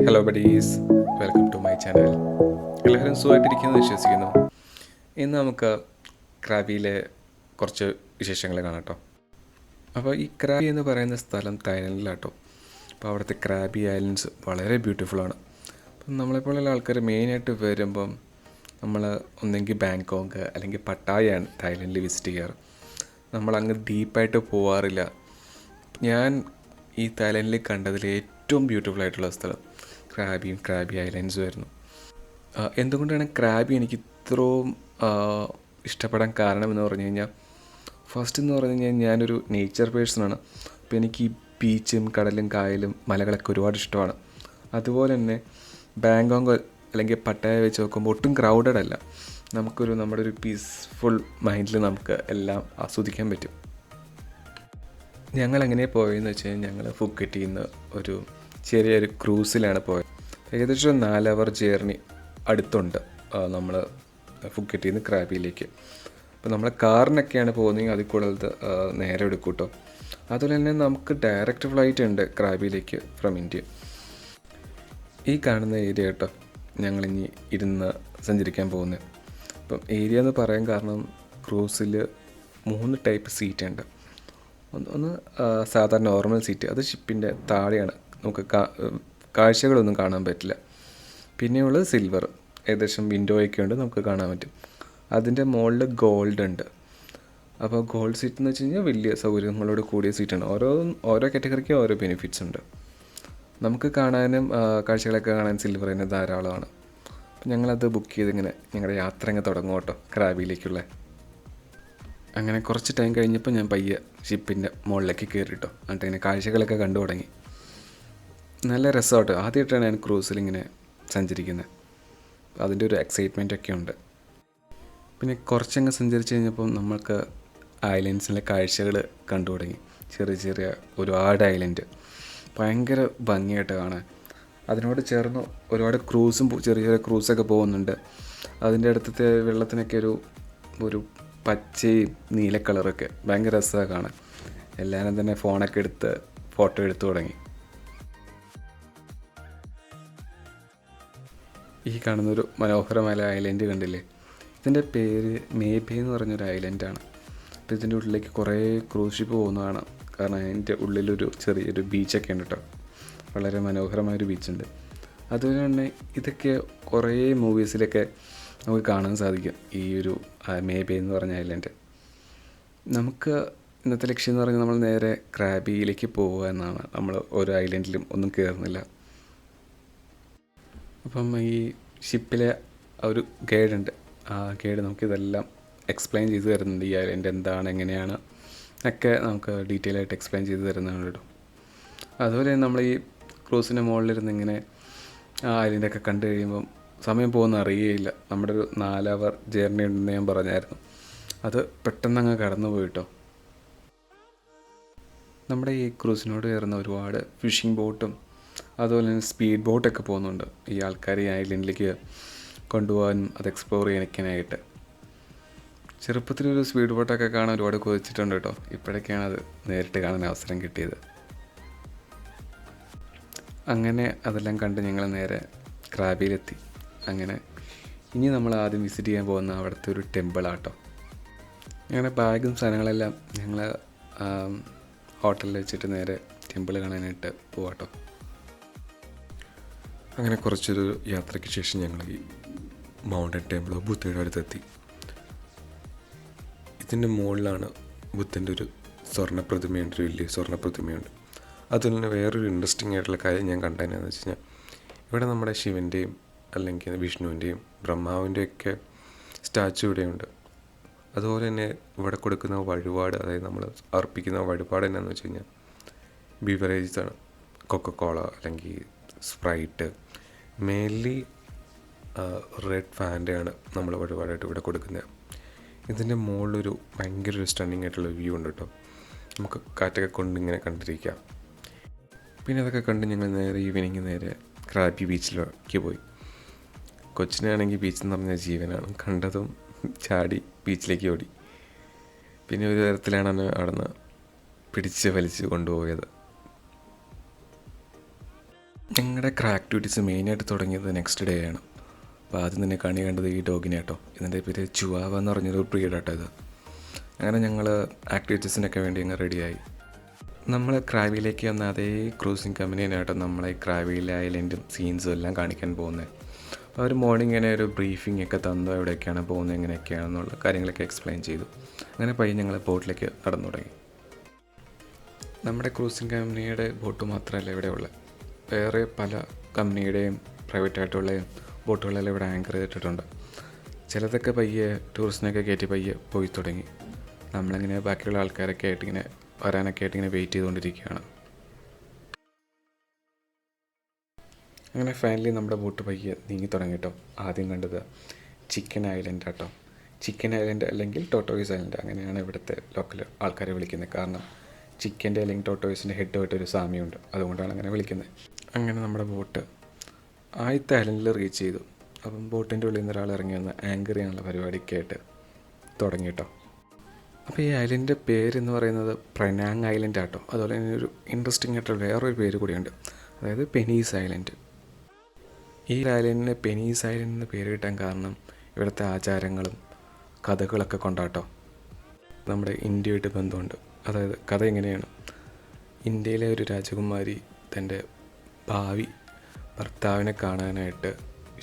Hello buddies, welcome to my channel. എല്ലാവരും സുഖമായിട്ടിരിക്കുന്നു വിശ്വസിക്കുന്നു. ഇന്ന് നമുക്ക് ക്രാബിയിലെ കുറച്ച് വിശേഷങ്ങൾ കാണാം കേട്ടോ. അപ്പോൾ ഈ ക്രാബി എന്ന് പറയുന്ന സ്ഥലം തായ്ലൻഡിലാട്ടോ. അപ്പോൾ അവിടുത്തെ ക്രാബി ഐലൻഡ്സ് വളരെ ബ്യൂട്ടിഫുള്ളാണ്. അപ്പം നമ്മളെപ്പോലുള്ള ആൾക്കാർ മെയിനായിട്ട് വരുമ്പം നമ്മൾ ഒന്നെങ്കിൽ ബാങ്കോക്ക് അല്ലെങ്കിൽ പട്ടായയാണ് തായ്ലൻഡിൽ വിസിറ്റ് ചെയ്യാറ്. നമ്മളങ്ങ് ഡീപ്പായിട്ട് പോവാറില്ല. ഞാൻ ഈ തായ്ലൻഡിൽ കണ്ടതിൽ ഏറ്റവും ബ്യൂട്ടിഫുൾ ആയിട്ടുള്ള സ്ഥലം ക്രാബി ഐലൻഡ്സും ആയിരുന്നു. എന്തുകൊണ്ടാണ് ക്രാബി എനിക്ക് ഇത്രയും ഇഷ്ടപ്പെടാൻ കാരണമെന്ന് പറഞ്ഞു കഴിഞ്ഞാൽ, ഫസ്റ്റ് എന്ന് പറഞ്ഞു കഴിഞ്ഞാൽ ഞാനൊരു നേച്ചർ പേഴ്സണാണ്. അപ്പോൾ എനിക്ക് ഈ ബീച്ചും കടലും കായലും മലകളൊക്കെ ഒരുപാട് ഇഷ്ടമാണ്. അതുപോലെ തന്നെ ബാങ്കോക്ക് അല്ലെങ്കിൽ പട്ടായ വെച്ച് നോക്കുമ്പോൾ ഒട്ടും ക്രൗഡഡ് അല്ല. നമ്മുടെ ഒരു പീസ്ഫുൾ മൈൻഡിൽ നമുക്ക് എല്ലാം ആസ്വദിക്കാൻ പറ്റും. ഞങ്ങളെങ്ങനെ പോയതെന്ന് വെച്ച് കഴിഞ്ഞാൽ, ഞങ്ങൾ ഫുക്കറ്റിൽ നിന്ന് ഒരു ചെറിയൊരു ക്രൂസിലാണ് പോയത്. ഏകദേശം 4 അവർ ജേർണി അടുത്തുണ്ട് നമ്മൾ ഫുക്കറ്റിൽ നിന്ന് ക്രാബിയിലേക്ക്. അപ്പോൾ നമ്മൾ കാറിനൊക്കെയാണ് പോകുന്നതെങ്കിൽ അതിൽ കൂടുതൽ നേരെ എടുക്കും കേട്ടോ. അതുപോലെ തന്നെ നമുക്ക് ഡയറക്റ്റ് ഫ്ലൈറ്റ് ഉണ്ട് ക്രാബിയിലേക്ക് ഫ്രം ഇന്ത്യ. ഈ കാണുന്ന ഏരിയ കേട്ടോ ഞങ്ങളിനി ഇരുന്ന് സഞ്ചരിക്കാൻ പോകുന്നത്. അപ്പം ഏരിയ എന്ന് പറയാൻ കാരണം, ക്രൂസിൽ 3 ടൈപ്പ് സീറ്റ് ഉണ്ട്. ഒന്ന് സാധാരണ നോർമൽ സീറ്റ്, അത് ഷിപ്പിൻ്റെ താഴെയാണ്, നമുക്ക് കാഴ്ചകളൊന്നും കാണാൻ പറ്റില്ല. പിന്നെയുള്ളത് സിൽവർ, ഏകദേശം വിൻഡോയൊക്കെ ഉണ്ട്, നമുക്ക് കാണാൻ പറ്റും. അതിൻ്റെ മുകളിൽ ഗോൾഡ് ഉണ്ട്. അപ്പോൾ ഗോൾഡ് സീറ്റ് എന്ന് വെച്ച് കഴിഞ്ഞാൽ വലിയ സൗകര്യങ്ങളോട് കൂടിയ സീറ്റാണ്. ഓരോ കാറ്റഗറിക്കും ഓരോ ബെനിഫിറ്റ്സ് ഉണ്ട്. നമുക്ക് കാണാനും കാഴ്ചകളൊക്കെ കാണാൻ സിൽവർ തന്നെ ധാരാളമാണ്. അപ്പോൾ ഞങ്ങളത് ബുക്ക് ചെയ്തിങ്ങനെ ഞങ്ങളുടെ യാത്ര അങ്ങ് തുടങ്ങും കേട്ടോ ക്രാബിയിലേക്കുള്ള. അങ്ങനെ കുറച്ച് ടൈം കഴിഞ്ഞപ്പോൾ ഞാൻ പയ്യെ ഷിപ്പിൻ്റെ മുകളിലേക്ക് കയറിട്ടോ. എന്നിട്ട് ഇങ്ങനെ കാഴ്ചകളൊക്കെ കണ്ടു തുടങ്ങി. നല്ല രസമാട്ടോ. ആദ്യമായിട്ടാണ് ഞാൻ ക്രൂസിലിങ്ങനെ സഞ്ചരിക്കുന്നത്. അതിൻ്റെ ഒരു എക്സൈറ്റ്മെൻ്റ് ഒക്കെ ഉണ്ട്. പിന്നെ കുറച്ചങ്ങ് സഞ്ചരിച്ച് കഴിഞ്ഞപ്പോൾ നമ്മൾക്ക് ഐലൻഡ്സിലെ കാഴ്ചകൾ കണ്ടു തുടങ്ങി. ചെറിയ ഒരുപാട് ഐലൻഡ് ഭയങ്കര ഭംഗിയായിട്ട് കാണാൻ. അതിനോട് ചേർന്ന് ഒരുപാട് ചെറിയ ക്രൂസൊക്കെ പോകുന്നുണ്ട്. അതിൻ്റെ അടുത്തത്തെ വെള്ളത്തിനൊക്കെ ഒരു പച്ചയും നീല കളറൊക്കെ ഭയങ്കര രസമാണ് കാണാൻ. എല്ലാവരും തന്നെ ഫോണൊക്കെ എടുത്ത് ഫോട്ടോ എടുത്തു തുടങ്ങി. ഈ കാണുന്നൊരു മനോഹരമായ ഐലൻഡ് കണ്ടില്ലേ? ഇതിൻ്റെ പേര് മേബേ എന്ന് പറഞ്ഞൊരു ഐലൻഡാണ്. അപ്പോൾ ഇതിൻ്റെ ഉള്ളിലേക്ക് കുറേ ക്രൂസ് ഷിപ്പ് പോകുന്നതാണ്. കാരണം അതിൻ്റെ ഉള്ളിലൊരു ചെറിയൊരു ബീച്ചൊക്കെ ഉണ്ട് കേട്ടോ. വളരെ മനോഹരമായൊരു ബീച്ചുണ്ട്. അതുപോലെ തന്നെ ഇതൊക്കെ കുറേ മൂവീസിലൊക്കെ നമുക്ക് കാണാൻ സാധിക്കും, ഈ ഒരു മേബേ എന്ന് പറഞ്ഞ ഐലൻഡ്. നമുക്ക് ഇന്നത്തെ ലക്ഷ്യം എന്ന് പറഞ്ഞാൽ നമ്മൾ നേരെ ക്രാബിയിലേക്ക് പോവുക എന്നാണ്. നമ്മൾ ഓരോ ഐലൻഡിലും ഒന്നും കയറുന്നില്ല. അപ്പം ഈ ഷിപ്പിലെ ഒരു ഗൈഡുണ്ട്. ആ ഗൈഡ് നമുക്കിതെല്ലാം എക്സ്പ്ലെയിൻ ചെയ്ത് തരുന്നുണ്ട്. ഈ ഐലൻഡ് എന്താണ്, എങ്ങനെയാണ് ഒക്കെ നമുക്ക് ഡീറ്റെയിൽ ആയിട്ട് എക്സ്പ്ലെയിൻ ചെയ്ത് തരുന്നതാണ് കേട്ടോ. അതുപോലെ നമ്മൾ ഈ ക്രൂസിൻ്റെ മുകളിലിരുന്ന് ഇങ്ങനെ ആ ഐലൻഡൊക്കെ കണ്ടു കഴിയുമ്പം സമയം പോകുന്ന അറിയുകയില്ല. നമ്മുടെ ഒരു 4 അവർ ജേർണി ഉണ്ടെന്ന് ഞാൻ പറഞ്ഞായിരുന്നു. അത് പെട്ടെന്നങ്ങ് കടന്നു പോയിട്ടോ. നമ്മുടെ ഈ ക്രൂസിനോട് ചേർന്ന ഒരുപാട് ഫിഷിംഗ് ബോട്ടും അതുപോലെ തന്നെ സ്പീഡ് ബോട്ടൊക്കെ പോകുന്നുണ്ട്. ഈ ആൾക്കാർ ഈ ഐലൻഡിലേക്ക് കൊണ്ടുപോകാനും അത് എക്സ്പ്ലോർ ചെയ്യാനൊക്കെയായിട്ട്. ചെറുപ്പത്തിലൊരു സ്പീഡ് ബോട്ടൊക്കെ കാണാൻ ഒരുപാട് കൊതിച്ചിട്ടുണ്ട് കേട്ടോ. ഇപ്പോഴൊക്കെയാണ് അത് നേരിട്ട് കാണാൻ അവസരം കിട്ടിയത്. അങ്ങനെ അതെല്ലാം കണ്ട് ഞങ്ങൾ നേരെ ക്രാബിയിലെത്തി. അങ്ങനെ ഇനി നമ്മൾ ആദ്യം വിസിറ്റ് ചെയ്യാൻ പോകുന്ന അവിടുത്തെ ഒരു ടെമ്പിളാട്ടോ. ഞങ്ങളുടെ ബാഗും സാധനങ്ങളെല്ലാം ഞങ്ങൾ ഹോട്ടലിൽ വെച്ചിട്ട് നേരെ ടെമ്പിൾ കാണാനായിട്ട് പോവാട്ടോ. അങ്ങനെ കുറച്ചൊരു യാത്രയ്ക്ക് ശേഷം ഞങ്ങൾ ഈ മൗണ്ടൻ ടെമ്പിൾ ബുദ്ധയുടെ അടുത്തെത്തി. ഇതിൻ്റെ മുകളിലാണ് ബുദ്ധൻ്റെ ഒരു സ്വർണ്ണപ്രതിമയുണ്ട്, ഒരു വലിയ സ്വർണ്ണപ്രതിമയുണ്ട്. അതുപോലെ തന്നെ വേറൊരു ഇൻട്രസ്റ്റിംഗ് ആയിട്ടുള്ള കാര്യം ഞാൻ കണ്ടതെന്ന് വെച്ച് കഴിഞ്ഞാൽ, ഇവിടെ നമ്മുടെ ശിവൻ്റെയും അല്ലെങ്കിൽ വിഷ്ണുവിൻ്റെയും ബ്രഹ്മാവിൻ്റെയൊക്കെ സ്റ്റാച്ചു ഇവിടെയുണ്ട്. അതുപോലെ തന്നെ ഇവിടെ കൊടുക്കുന്ന വഴിപാട്, അതായത് നമ്മൾ അർപ്പിക്കുന്ന വഴിപാട് എന്നാന്ന് വെച്ച് കഴിഞ്ഞാൽ ബീവറേജസാണ്. കൊക്കക്കോള അല്ലെങ്കിൽ സ്പ്രൈറ്റ്, മെയിൻലി റെഡ് ഫാൻ്റെയാണ് നമ്മൾ വഴിപാടായിട്ട് ഇവിടെ കൊടുക്കുന്നത്. ഇതിൻ്റെ മുകളിലൊരു ഭയങ്കര ഒരു സ്റ്റണ്ണിങ് ആയിട്ടുള്ള വ്യൂ ഉണ്ട് കേട്ടോ. നമുക്ക് കാറ്റൊക്കെ കൊണ്ട് ഇങ്ങനെ കണ്ടിരിക്കാം. പിന്നെ അതൊക്കെ കണ്ട് ഞങ്ങൾ നേരെ ഈവനിങ് നേരെ ക്രാബി ബീച്ചിലേക്ക് പോയി. കൊച്ചിനാണെങ്കിൽ ബീച്ച് എന്ന് പറഞ്ഞാൽ ജീവനാണ്. കണ്ടതും ചാടി ബീച്ചിലേക്ക് ഓടി. പിന്നെ ഒരു തരത്തിലാണ് അവിടെ നിന്ന് പിടിച്ച് വലിച്ച് കൊണ്ടുപോയത്. ഞങ്ങളുടെ ആക്ടിവിറ്റീസ് മെയിനായിട്ട് തുടങ്ങിയത് നെക്സ്റ്റ് ഡേ ആണ്. അപ്പോൾ ആദ്യം തന്നെ കണ്ടത് ഈ ഡോഗിനെ കേട്ടോ. ഇതിൻ്റെ പേര് ചുവാവ എന്ന് പറഞ്ഞൊരു ബ്രീഡ് കേട്ടോ ഇത്. അങ്ങനെ ഞങ്ങൾ ആക്ടിവിറ്റീസിനൊക്കെ വേണ്ടി അങ്ങ് റെഡിയായി. നമ്മൾ ക്രാബിയിലേക്ക് വന്ന അതേ ക്രൂസിങ് കമ്പനിയായിട്ടോ നമ്മളെ ക്രാബിയിലെ ഐലൻഡും സീൻസും എല്ലാം കാണിക്കാൻ പോകുന്നത്. അപ്പോൾ അവർ മോർണിംഗ് ഇങ്ങനെ ഒരു ബ്രീഫിംഗ് ഒക്കെ തന്നു, എവിടേക്കാണ് പോകുന്നത്, എങ്ങനെയൊക്കെയാണെന്നുള്ള കാര്യങ്ങളൊക്കെ എക്സ്പ്ലെയിൻ ചെയ്തു. അങ്ങനെ പയ്യെ ഞങ്ങൾ ബോട്ടിലേക്ക് നടന്നു തുടങ്ങി. നമ്മുടെ ക്രൂസിങ് കമ്പനിയുടെ ബോട്ട് മാത്രമല്ല ഇവിടെ ഉള്ളത്, വേറെ പല കമ്പനിയുടെയും പ്രൈവറ്റായിട്ടുള്ള ബോട്ടുകളെല്ലാം ഇവിടെ ആങ്കർ ചെയ്തിട്ടുണ്ട്. ചിലതൊക്കെ പയ്യെ ടൂറിസ്റ്റിനൊക്കെ കയറ്റി പയ്യെ പോയി തുടങ്ങി. നമ്മളിങ്ങനെ ബാക്കിയുള്ള ആൾക്കാരൊക്കെ ആയിട്ടിങ്ങനെ വരാനൊക്കെ ആയിട്ട് ഇങ്ങനെ വെയിറ്റ് ചെയ്തുകൊണ്ടിരിക്കുകയാണ്. അങ്ങനെ ഫൈനലി നമ്മുടെ ബോട്ട് പയ്യെ നീങ്ങി തുടങ്ങി കേട്ടോ. ആദ്യം കണ്ടത് ചിക്കൻ ഐലൻഡ് കേട്ടോ. ചിക്കൻ ഐലൻഡ് അല്ലെങ്കിൽ ടോട്ടോയിസ് ഐലൻഡ് അങ്ങനെയാണ് ഇവിടുത്തെ ലോക്കൽ ആൾക്കാരെ വിളിക്കുന്നത്. കാരണം ചിക്കൻ്റെ അല്ലെങ്കിൽ ടോട്ടോയിസിൻ്റെ ഹെഡുമായിട്ടൊരു സാമ്യമുണ്ട്, അതുകൊണ്ടാണ് അങ്ങനെ വിളിക്കുന്നത്. അങ്ങനെ നമ്മുടെ ബോട്ട് ആദ്യത്തെ ഐലൻഡിൽ റീച്ച് ചെയ്തു. അപ്പം ബോട്ടിൻ്റെ ഉള്ളിൽ നിന്ന് ഒരാൾ ഇറങ്ങി വന്ന് ആങ്കർ ചെയ്യാനുള്ള പരിപാടിയൊക്കെയായിട്ട് തുടങ്ങി കേട്ടോ. അപ്പോൾ ഈ ഐലൻഡിൻ്റെ പേരെന്ന് പറയുന്നത് പ്രനാങ് ഐലൻഡ് ആട്ടോ. അതുപോലെ തന്നെ ഒരു ഇൻട്രസ്റ്റിംഗ് ആയിട്ടുള്ള വേറൊരു പേര് കൂടിയുണ്ട്, അതായത് പെനീസ് ഐലൻഡ്. ഈ ഐലൻഡിന് പെനീസ് ഐലൻഡ് എന്ന് പേര് കിട്ടാൻ കാരണം ഇവിടുത്തെ ആചാരങ്ങളും കഥകളൊക്കെ കൊണ്ടാട്ടോ. നമ്മുടെ ഇന്ത്യയായിട്ട് ബന്ധമുണ്ട്. അതായത് കഥ എങ്ങനെയാണ്, ഇന്ത്യയിലെ ഒരു രാജകുമാരി തൻ്റെ ഭാവി ഭർത്താവിനെ കാണാനായിട്ട്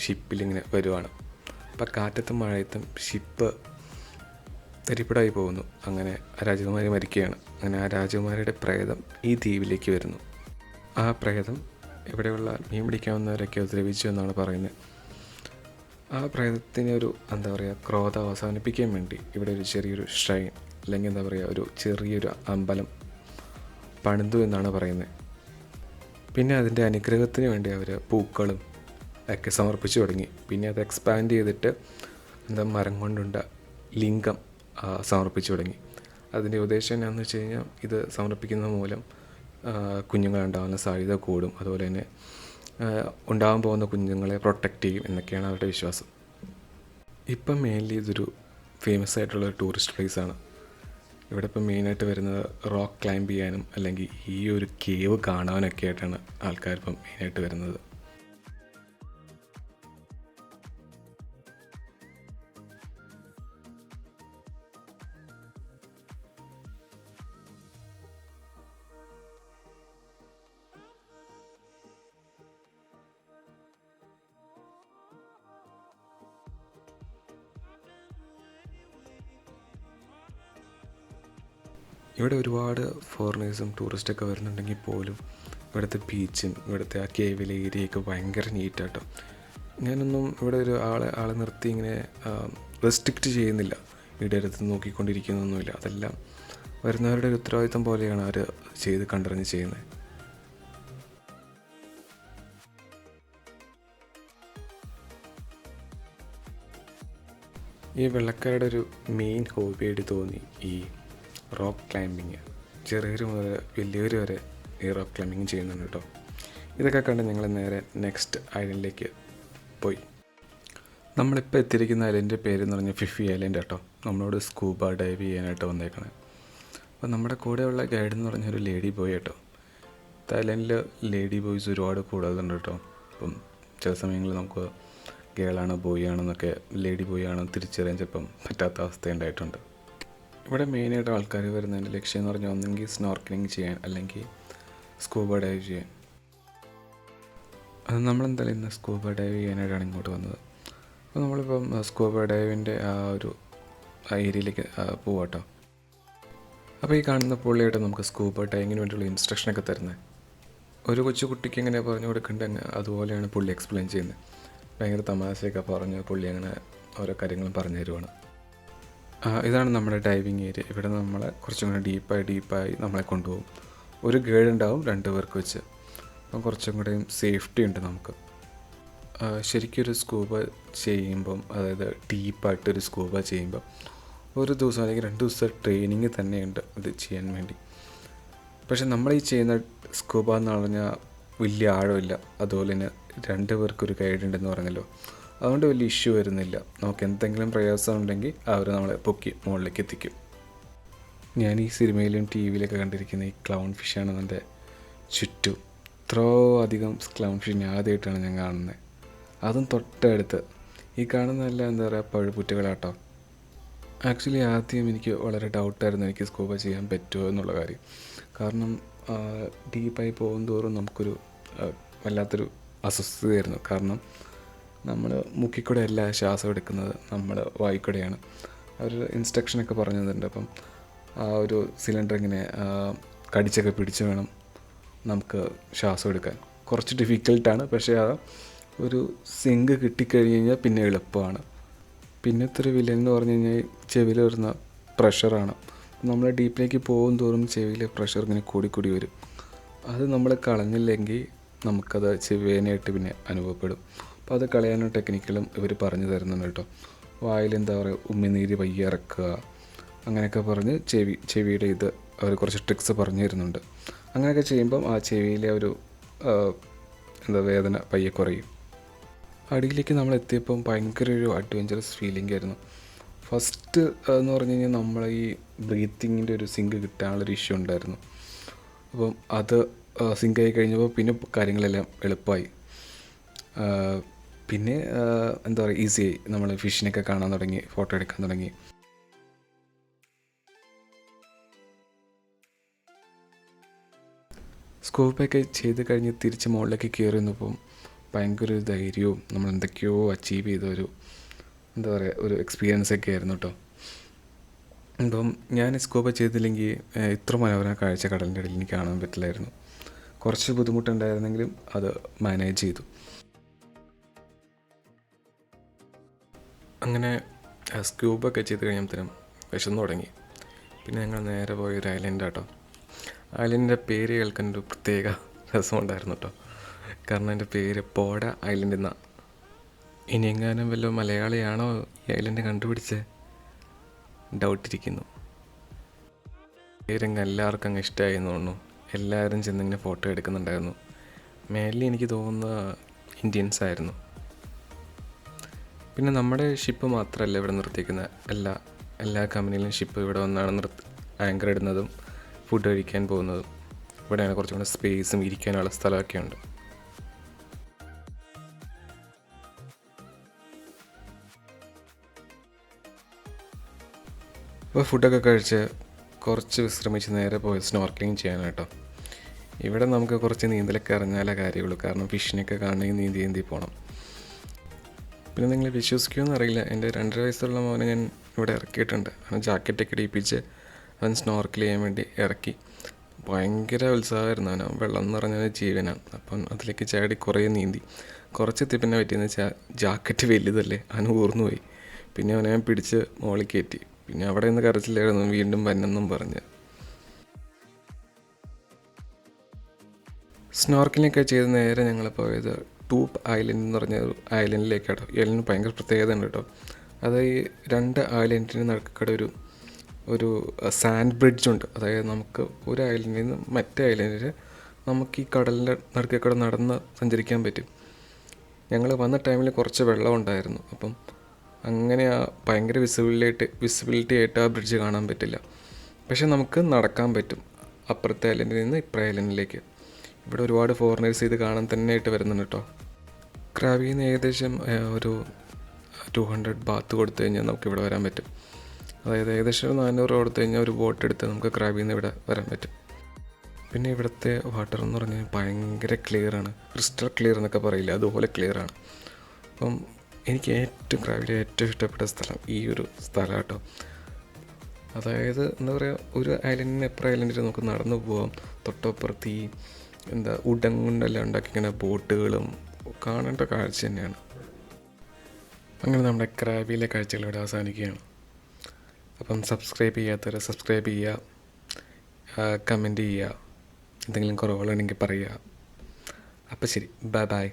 ഷിപ്പിലിങ്ങനെ വരുവാണ്. അപ്പോൾ കാറ്റത്തും മഴയത്തും ഷിപ്പ് തരിപ്പടായി പോകുന്നു. അങ്ങനെ ആ രാജകുമാരി മരിക്കുകയാണ്. അങ്ങനെ ആ രാജകുമാരിയുടെ പ്രേതം ഈ ദ്വീപിലേക്ക് വരുന്നു. ആ പ്രേതം ഇവിടെയുള്ള മീൻ പിടിക്കാവുന്നവരൊക്കെ ഉപദ്രവിച്ചു എന്നാണ് പറയുന്നത്. ആ പ്രേതത്തിന് ഒരു എന്താ പറയുക ക്രോധം അവസാനിപ്പിക്കാൻ വേണ്ടി ഇവിടെ ഒരു ചെറിയൊരു ഷ്രൈൻ അല്ലെങ്കിൽ എന്താ പറയുക ഒരു ചെറിയൊരു അമ്പലം പണിതു എന്നാണ് പറയുന്നത്. പിന്നെ അതിൻ്റെ അനുഗ്രഹത്തിന് വേണ്ടി അവർ പൂക്കളും ഒക്കെ സമർപ്പിച്ചു തുടങ്ങി. പിന്നെ അത് എക്സ്പാൻഡ് ചെയ്തിട്ട് എന്താ മരം കൊണ്ടുണ്ട ലിംഗം സമർപ്പിച്ചു തുടങ്ങി. അതിൻ്റെ ഉദ്ദേശം എന്താണെന്ന് വെച്ച് കഴിഞ്ഞാൽ ഇത് സമർപ്പിക്കുന്നത് മൂലം കുഞ്ഞുങ്ങളുണ്ടാകുന്ന സാധ്യത കൂടും, അതുപോലെ തന്നെ ഉണ്ടാകാൻ പോകുന്ന കുഞ്ഞുങ്ങളെ പ്രൊട്ടക്റ്റ് ചെയ്യും എന്നൊക്കെയാണ് അവരുടെ വിശ്വാസം. ഇപ്പം മെയിൻലി ഇതൊരു ഫേമസ് ആയിട്ടുള്ള ടൂറിസ്റ്റ് പ്ലേസാണ്. ഇവിടെ ഇപ്പം മെയിനായിട്ട് വരുന്നത് റോക്ക് ക്ലൈംബ് ചെയ്യാനും അല്ലെങ്കിൽ ഈ ഒരു കേവ് കാണാനൊക്കെ ആയിട്ടാണ് ആൾക്കാർ ഇപ്പം മെയിനായിട്ട് വരുന്നത്. ഇവിടെ ഒരുപാട് ഫോറിനേഴ്സും ടൂറിസ്റ്റൊക്കെ വരുന്നുണ്ടെങ്കിൽ പോലും ഇവിടുത്തെ ബീച്ചും ഇവിടുത്തെ ആ കേവിലെ ഏരിയയൊക്കെ ഭയങ്കര നീറ്റാട്ടോ. ഞാനൊന്നും ഇവിടെ ഒരു ആളെ നിർത്തി ഇങ്ങനെ റെസ്ട്രിക്റ്റ് ചെയ്യുന്നില്ല, ഇവിടെ അടുത്ത് നോക്കിക്കൊണ്ടിരിക്കുന്നൊന്നുമില്ല. അതെല്ലാം വരുന്നവരുടെ ഒരു ഉത്തരവാദിത്തം പോലെയാണ് അവർ ചെയ്ത് കണ്ടറിഞ്ഞ് ചെയ്യുന്നത്. ഈ വെള്ളക്കാരുടെ ഒരു മെയിൻ ഹോബിയായിട്ട് തോന്നി ഈ റോക്ക് ക്ലൈമ്പിങ്. ചെറിയൊരു മുതൽ വലിയവർ വരെ ഈ റോക്ക് ക്ലൈമ്പിങ് ചെയ്യുന്നുണ്ട് കേട്ടോ. ഇതൊക്കെ കണ്ട് ഞങ്ങൾ നേരെ നെക്സ്റ്റ് ഐലൻഡിലേക്ക് പോയി. നമ്മളിപ്പോൾ എത്തിയിരിക്കുന്ന ഐലൻഡിൻ്റെ പേരെന്ന് പറഞ്ഞാൽ ഫിഫി ഐലൻഡ് കേട്ടോ. നമ്മളോട് സ്കൂബ ഡൈവ് ചെയ്യാനായിട്ട് വന്നേക്കണേ. അപ്പോൾ നമ്മുടെ കൂടെയുള്ള ഗൈഡ് എന്ന് പറഞ്ഞൊരു ലേഡി ബോയ് കേട്ടോ. ഐലൻഡിൽ ലേഡി ബോയ്സ് ഒരുപാട് കൂടുതലുണ്ട് കേട്ടോ. അപ്പം ചില സമയങ്ങളിൽ നമുക്ക് ഗേളാണോ ബോയ് ആണെന്നൊക്കെ ലേഡി ബോയ് ആണോ തിരിച്ചറിയാൻ ചിലപ്പം പറ്റാത്ത അവസ്ഥ ഉണ്ടായിട്ടുണ്ട്. ഇവിടെ മെയിനായിട്ട് ആൾക്കാർ വരുന്നതിൻ്റെ ലക്ഷ്യം എന്ന് പറഞ്ഞാൽ ഒന്നെങ്കിൽ സ്നോർക്കലിംഗ് ചെയ്യാൻ അല്ലെങ്കിൽ സ്കൂബ ഡൈവ് ചെയ്യാൻ. അത് നമ്മളെന്തായാലും ഇന്ന് സ്കൂബ ഡൈവ് ചെയ്യാനായിട്ടാണ് ഇങ്ങോട്ട് വന്നത്. അപ്പോൾ നമ്മളിപ്പം സ്കൂബ ഡൈവിൻ്റെ ആ ഒരു ഏരിയയിലേക്ക് പോവാട്ടോ. അപ്പോൾ ഈ കാണുന്ന പുള്ളിയായിട്ട് നമുക്ക് സ്കൂബ ഡൈവിങ്ങിന് വേണ്ടിയുള്ള ഇൻസ്ട്രക്ഷനൊക്കെ തരുന്നത്. ഒരു കൊച്ചു കുട്ടിക്ക് എങ്ങനെ പറഞ്ഞു കൊടുക്കേണ്ടത് അതുപോലെയാണ് പുള്ളി എക്സ്പ്ലെയിൻ ചെയ്യുന്നത്. ഭയങ്കര തമാശയൊക്കെ പറഞ്ഞ് പുള്ളി അങ്ങനെ ഓരോ കാര്യങ്ങളും പറഞ്ഞു തരുവാണ്. ഇതാണ് നമ്മുടെ ഡൈവിങ് ഏരിയ. ഇവിടെ നമ്മളെ കുറച്ചും കൂടെ ഡീപ്പായി നമ്മളെ കൊണ്ടുപോകും. ഒരു ഗൈഡ് ഉണ്ടാവും 2 പേർക്ക് വെച്ച്. അപ്പം കുറച്ചും കൂടെയും സേഫ്റ്റി ഉണ്ട് നമുക്ക്. ശരിക്കും ഒരു സ്കൂബ ചെയ്യുമ്പം, അതായത് ഡീപ്പായിട്ടൊരു സ്കൂബ ചെയ്യുമ്പം ഒരു ദിവസം അല്ലെങ്കിൽ 2 ദിവസത്തെ ട്രെയിനിങ് തന്നെയുണ്ട് ഇത് ചെയ്യാൻ വേണ്ടി. പക്ഷെ നമ്മൾ ഈ ചെയ്യുന്ന സ്കൂബ എന്ന് പറഞ്ഞാൽ വലിയ ആഴമില്ല, അതുപോലെ തന്നെ 2 പേർക്കൊരു ഗൈഡ് ഉണ്ടെന്ന് പറഞ്ഞല്ലോ, അതുകൊണ്ട് വലിയ ഇഷ്യൂ വരുന്നില്ല. നമുക്ക് എന്തെങ്കിലും പ്രയാസം ഉണ്ടെങ്കിൽ അവർ നമ്മളെ പൊക്കി മുകളിലേക്ക് എത്തിക്കും. ഞാൻ ഈ സിനിമയിലും ടി വിയിലൊക്കെ കണ്ടിരിക്കുന്ന ഈ ക്ലൗൺ ഫിഷാണ് എൻ്റെ ചുറ്റും ഇത്രയോ അധികം ക്ലൗൺ ഫിഷിനെ ആദ്യമായിട്ടാണ് ഞാൻ കാണുന്നത്. അതും തൊട്ടടുത്ത്. ഈ കാണുന്നതല്ല എന്താ പറയുക പഴുപുറ്റുകളാട്ടോ. ആക്ച്വലി ആദ്യം എനിക്ക് വളരെ ഡൗട്ടായിരുന്നു എനിക്ക് സ്കൂബ ചെയ്യാൻ പറ്റുമോ എന്നുള്ള കാര്യം. കാരണം ഡീപ്പായി പോകും തോറും നമുക്കൊരു വല്ലാത്തൊരു അസ്വസ്ഥതയായിരുന്നു. കാരണം നമ്മൾ മുക്കിക്കൂടെ അല്ല ശ്വാസം എടുക്കുന്നത്, നമ്മൾ വായിക്കൂടെയാണ്. അവർ ഇൻസ്ട്രക്ഷനൊക്കെ പറഞ്ഞു തന്നിട്ടുണ്ട്. അപ്പം ആ ഒരു സിലിണ്ടർ ഇങ്ങനെ കടിച്ചൊക്കെ പിടിച്ച് വേണം നമുക്ക് ശ്വാസം എടുക്കാൻ. കുറച്ച് ഡിഫിക്കൽട്ടാണ്, പക്ഷേ ആ ഒരു സിങ്ക് കിട്ടിക്കഴിഞ്ഞ് കഴിഞ്ഞാൽ പിന്നെ എളുപ്പമാണ്. പിന്നത്തെ ഒരു വില്ലൻ എന്ന് പറഞ്ഞു കഴിഞ്ഞാൽ ചെവിയിൽ വരുന്ന പ്രഷറാണ്. നമ്മൾ ഡീപ്പിലേക്ക് പോകും തോറും ചെവിയിലെ പ്രഷർ ഇങ്ങനെ കൂടി വരും. അത് നമ്മൾ കളഞ്ഞില്ലെങ്കിൽ നമുക്കത് ചെവിവേദനയായിട്ട് പിന്നെ അനുഭവപ്പെടും. അപ്പോൾ അത് കളയാനുള്ള ടെക്നിക്കുകളും ഇവർ പറഞ്ഞു തരുന്നുണ്ട് കേട്ടോ. വായിൽ എന്താ പറയുക ഉമിനീര് പയ്യെ ഇറക്കുക, അങ്ങനെയൊക്കെ പറഞ്ഞ് ചെവിയുടെ ഇത് അവർ കുറച്ച് ട്രിക്സ് പറഞ്ഞു തരുന്നുണ്ട്. അങ്ങനെയൊക്കെ ചെയ്യുമ്പം ആ ചെവിയിലെ ഒരു വേദന പയ്യെ കുറയും. അടിയിലേക്ക് നമ്മൾ എത്തിയപ്പം ഭയങ്കര ഒരു അഡ്വഞ്ചറസ് ഫീലിംഗ് ആയിരുന്നു. ഫസ്റ്റ് എന്ന് പറഞ്ഞു കഴിഞ്ഞാൽ നമ്മൾ ഈ ബ്രീത്തിങ്ങിൻ്റെ ഒരു സിങ്ക് കിട്ടാനുള്ളൊരു ഇഷ്യൂ ഉണ്ടായിരുന്നു. അപ്പം അത് സിങ്കായി കഴിഞ്ഞപ്പോൾ പിന്നെ കാര്യങ്ങളെല്ലാം എളുപ്പമായി. പിന്നെ എന്താ പറയുക ഈസിയായി. നമ്മൾ ഫിഷിനെയൊക്കെ കാണാൻ തുടങ്ങി, ഫോട്ടോ എടുക്കാൻ തുടങ്ങി. സ്കൂബയൊക്കെ ചെയ്ത് കഴിഞ്ഞ് തിരിച്ച് മുകളിലേക്ക് കയറി വന്നപ്പം ഭയങ്കര ഒരു ധൈര്യവും നമ്മൾ എന്തൊക്കെയോ അച്ചീവ് ചെയ്ത ഒരു എന്താ പറയുക ഒരു എക്സ്പീരിയൻസ് ഒക്കെ ആയിരുന്നു കേട്ടോ. ഇപ്പം ഞാൻ സ്കൂബ ചെയ്തില്ലെങ്കിൽ ഇത്ര മനോഹര കാഴ്ച കടലിൻ്റെ ഇടയിൽ എനിക്ക് കാണാൻ പറ്റില്ലായിരുന്നു. കുറച്ച് ബുദ്ധിമുട്ടുണ്ടായിരുന്നെങ്കിലും അത് മാനേജ് ചെയ്തു. അങ്ങനെ സ്കൂബൊക്കെ ചെയ്ത് കഴിഞ്ഞപ്പോഴത്തേനും വിശന്നു തുടങ്ങി. പിന്നെ ഞങ്ങൾ നേരെ പോയൊരു ഐലൻഡാട്ടോ. ഐലൻഡിൻ്റെ പേര് കേൾക്കാൻ ഒരു പ്രത്യേക രസമുണ്ടായിരുന്നു കേട്ടോ. കാരണം എൻ്റെ പേര് പോഡ ഐലൻഡ് എന്നാണ്. ഇനിയെങ്ങാനും വല്ല മലയാളിയാണോ ഈ ഐലൻഡ് കണ്ടുപിടിച്ചത് ഡൗട്ടിരിക്കുന്നു. പേരങ്ങ് എല്ലാവർക്കും അങ്ങ് ഇഷ്ടമായി എന്ന് തോന്നുന്നു. എല്ലാവരും ചെന്നിങ്ങനെ ഫോട്ടോ എടുക്കുന്നുണ്ടായിരുന്നു. മെയിൻലി എനിക്ക് തോന്നുന്ന ഇന്ത്യൻസ് ആയിരുന്നു. പിന്നെ നമ്മുടെ ഷിപ്പ് മാത്രമല്ല ഇവിടെ നിർത്തിയിരിക്കുന്നത്. എല്ലാ കമ്പനിയിലും ഷിപ്പ് ഇവിടെ വന്നാണ് ആങ്കർ ഇടുന്നതും ഫുഡ് കഴിക്കാൻ പോകുന്നതും. ഇവിടെയാണ് കുറച്ചും കൂടെ സ്പേസും ഇരിക്കാനുള്ള സ്ഥലമൊക്കെ ഉണ്ട്. അപ്പോൾ ഫുഡൊക്കെ കഴിച്ച് കുറച്ച് വിശ്രമിച്ച് നേരെ പോയി സ്നോർക്കലിങ് ചെയ്യാനാട്ടോ. ഇവിടെ നമുക്ക് കുറച്ച് നീന്തലൊക്കെ അറിഞ്ഞാലേ കാര്യമുള്ളൂ. കാരണം ഫിഷിനൊക്കെ കാണണമെങ്കിൽ നീന്തി പോകണം. പിന്നെ നിങ്ങൾ വിശ്വസിക്കുമെന്ന് അറിയില്ല, എൻ്റെ 2.5 വയസ്സുള്ള മോനെ ഞാൻ ഇവിടെ ഇറക്കിയിട്ടുണ്ട്. അവൻ ജാക്കറ്റൊക്കെ ഇടിപ്പിച്ച് അവൻ സ്നോർക്കൽ ചെയ്യാൻ വേണ്ടി ഇറക്കി. ഭയങ്കര ഉത്സാഹമായിരുന്നു. അവൻ വെള്ളം എന്ന് പറഞ്ഞാൽ ജീവനാണ്. അപ്പം അതിലേക്ക് ചാടി കുറേ നീന്തി. കുറച്ചെത്തി പിന്നെ പറ്റിയെന്ന് വെച്ചാൽ ജാക്കറ്റ് വലുതല്ലേ, അവൻ ഊർന്നു പോയി. പിന്നെ അവനെ ഞാൻ പിടിച്ച് മോളിൽ കയറ്റി. പിന്നെ അവിടെ നിന്ന് കരച്ചില്ലായിരുന്നു, വീണ്ടും വന്നെന്നും പറഞ്ഞ്. സ്നോർക്കലിനൊക്കെ ചെയ്ത് നേരെ ഞങ്ങൾ പോയത് ടൂപ്പ് ഐലൻഡ് എന്ന് പറഞ്ഞ ഒരു ഐലൻഡിലേക്കാട്ടോ. ഈ ഐലൻഡ് ഭയങ്കര പ്രത്യേകത ഉണ്ട് കേട്ടോ. അത് ഈ 2 ഐലൻഡിന് നടുക്കടെ ഒരു സാൻഡ് ബ്രിഡ്ജുണ്ട്. അതായത് നമുക്ക് ഒരു ഐലൻഡിൽ നിന്ന് മറ്റേ ഐലൻഡിൽ നമുക്ക് ഈ കടലിൻ്റെ നടുക്കടെ നടന്ന് സഞ്ചരിക്കാൻ പറ്റും. ഞങ്ങൾ വന്ന ടൈമിൽ കുറച്ച് വെള്ളം ഉണ്ടായിരുന്നു. അപ്പം അങ്ങനെ ഭയങ്കര വിസിബിലിറ്റി ആയിട്ട് ആ ബ്രിഡ്ജ് കാണാൻ പറ്റില്ല. പക്ഷെ നമുക്ക് നടക്കാൻ പറ്റും അപ്പുറത്തെ ഐലൻഡിൽ നിന്ന് ഇപ്പുറത്തെ ഐലൻഡിലേക്ക്. ഇവിടെ ഒരുപാട് ഫോറിനേഴ്സ് ഇത് കാണാൻ തന്നെ ആയിട്ട് വരുന്നുണ്ട് കേട്ടോ. ക്രാബിൽ നിന്ന് ഏകദേശം ഒരു 200 ബാത്ത് കൊടുത്തു കഴിഞ്ഞാൽ നമുക്ക് ഇവിടെ വരാൻ പറ്റും. അതായത് ഏകദേശം 400 കൊടുത്തു കഴിഞ്ഞാൽ ഒരു ബോട്ട് എടുത്ത് നമുക്ക് ക്രാബിൽ നിന്ന് ഇവിടെ വരാൻ പറ്റും. പിന്നെ ഇവിടുത്തെ വാട്ടർ എന്ന് പറഞ്ഞാൽ ഭയങ്കര ക്ലിയറാണ്. ക്രിസ്റ്റൽ ക്ലിയർ എന്നൊക്കെ പറയില്ല, അതുപോലെ ക്ലിയറാണ്. അപ്പം എനിക്ക് ക്രാബിലെ ഏറ്റവും ഇഷ്ടപ്പെട്ട സ്ഥലം ഈ ഒരു സ്ഥലം കേട്ടോ. അതായത് എന്താ പറയുക, ഒരു ഐലൻഡിന് എപ്പുറം ഐലൻഡിൽ നമുക്ക് നടന്നു പോകാം. തൊട്ടപ്പുറത്ത് ഈ ഉടൻ കൊണ്ടെല്ലാം ഉണ്ടാക്കി ഇങ്ങനെ ബോട്ടുകളും കാണേണ്ട കാഴ്ച തന്നെയാണ്. അങ്ങനെ നമ്മുടെ ക്രാബിലെ കാഴ്ചകൾ ഇവിടെ അവസാനിക്കുകയാണ്. അപ്പം സബ്സ്ക്രൈബ് ചെയ്യാത്തവരെ സബ്സ്ക്രൈബ് ചെയ്യുക, കമൻറ്റ് ചെയ്യുക, എന്തെങ്കിലും കുറവുകളുണ്ടെങ്കിൽ പറയുക. അപ്പം ശരി, ബൈ.